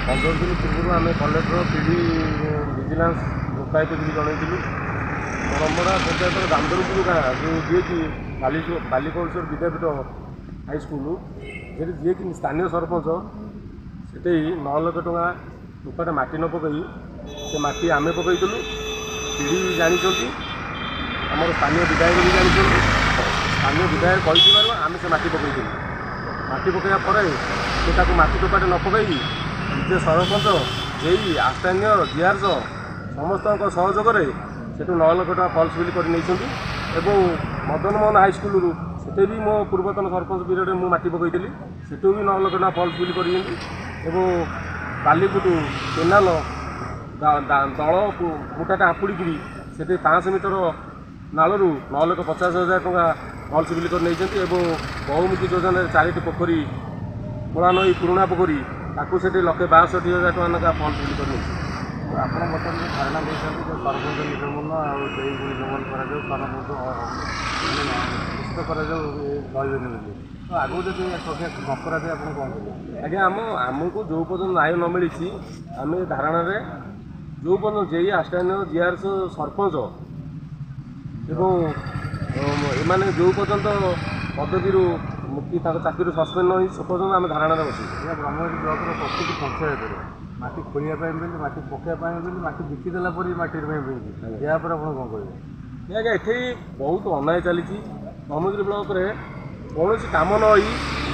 15 दिन पूर्व आम कलेक्टर पीडी विजिलांस लोकायुक्त भी जनइलु परम्परा पंचायत दामदरपुर गाँ जो जी कि बालिकौशल विद्यापीठ हाईस्कल जी कि स्थानीय सरपंच से 9 लाख टଙ୍କା टोकाटे माटी न पकई से माटी आमे पकईलु पीडी भी जानते आम स्थानीय विधायक भी जानते स्थानीय विधायक कही आम से माटी पकईलु माटी पकड़ा पर माटी टोकाटे न पकई निजे सरपंच जेई आस्थानीय जीआरस समस्त सहयोग से 9 लाख टଙ୍କା फल्स बिल कर मदन मोहन हाईस्कल से भी मो पूर्वतन सरपंच पीरियड मु माटी पकई से भी 9 लाख टଙ୍କା फल्स बिल कर बालीपुटू केनाल दल मुठाटे आपुड़ी से 500 मीटर नालू 9,50,000 टଙ୍କା फल्स बिल कर बहुमुखी योजना 4टी पोखरी मूला नई पुराणा पोखरी ताकू से 1,62,000 टଙ୍କା लेखा फल्स बिल कर आप बर्तमान जो धारणा देखते सरपंच निगमन निगमन कर तो आगू जब न करा आप कौन करेंगे आज्ञा आमको जो पर्यटन न्याय न मिली आम धारणा जो पर्यटन जे आस्थानीय जीआरएस सरपंच एवं जो पर्यंत पदवी मुक्ति चाकरी सस्पेंड न से पर्यटन आम धारणा बस ब्रह्मगिरी ब्लक प्रति पंचायत माटी खोलिया माटी पकाइबा माटी बिकिदेला माटी यापर आप कौन करेंगे आज्ञा ये बहुत अन्याय चली ब्रह्मगिरी ब्लक में कौन कम न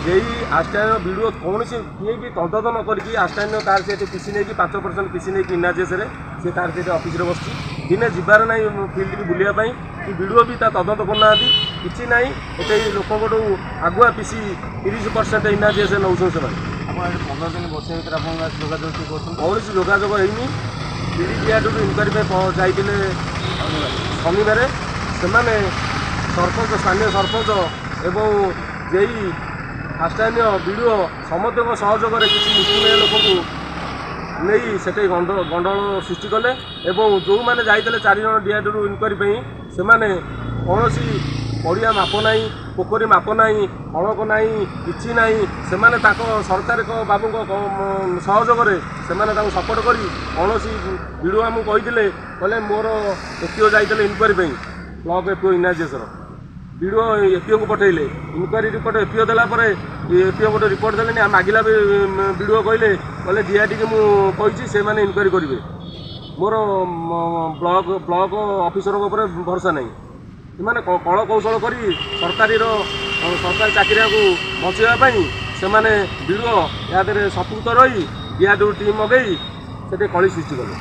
जे आस्थानीय वीडियो कौन किए भी तदत न करके आस्थानीय तार से पीसी नहीं 5% पीसी नहीं इनाजेस से तार से ऑफिस रे बस दिने जबार ना फिल्ड की बुलायापी कि वीडियो भी तदत करना कि ना ये लोक आगुआ पीसी 30% इनाजेस नौ से 15 दिन बस भर आप जोगाजोग कौन जोगाजोग होनी पीडीआर इनक्वारी जाते शनिवार से सरपंच स्थानीय सरपंच एवं जेई आस्थानीय वीडियो समस्त सहयोग किसी मुस्लिम लोक को नहीं से गंडल सृष्टि कले एवं जो मैंने जाते 4 जन डीआरडी इनक्वारी से कौन पड़िया माप ना पोखरी माप ना हड़क ना कि ना से सरकार बाबू सहयोग से सपोर्ट कर कौन वीडियो आमको कही कहले मोर एपीओ जाते इनक्वारी ब्लक एपीओ इनाजेसर वीडियो एपीओ को पठेले इनक्वारी रिपोर्ट एपीओ देलापर एपीओ गोटे रिपोर्ट देले मागिला भी वीडियो कहले डीआरडी की मुझे से इनक्वारी करेंगे मोर ब्लक ऑफिसर भरोसा नहीं से कल कौशल कर सरकारी चाकरिया को बचाई से वीडियो या संपुक्त रही डीआरडी टीम मगई से कली सृष्टि कले।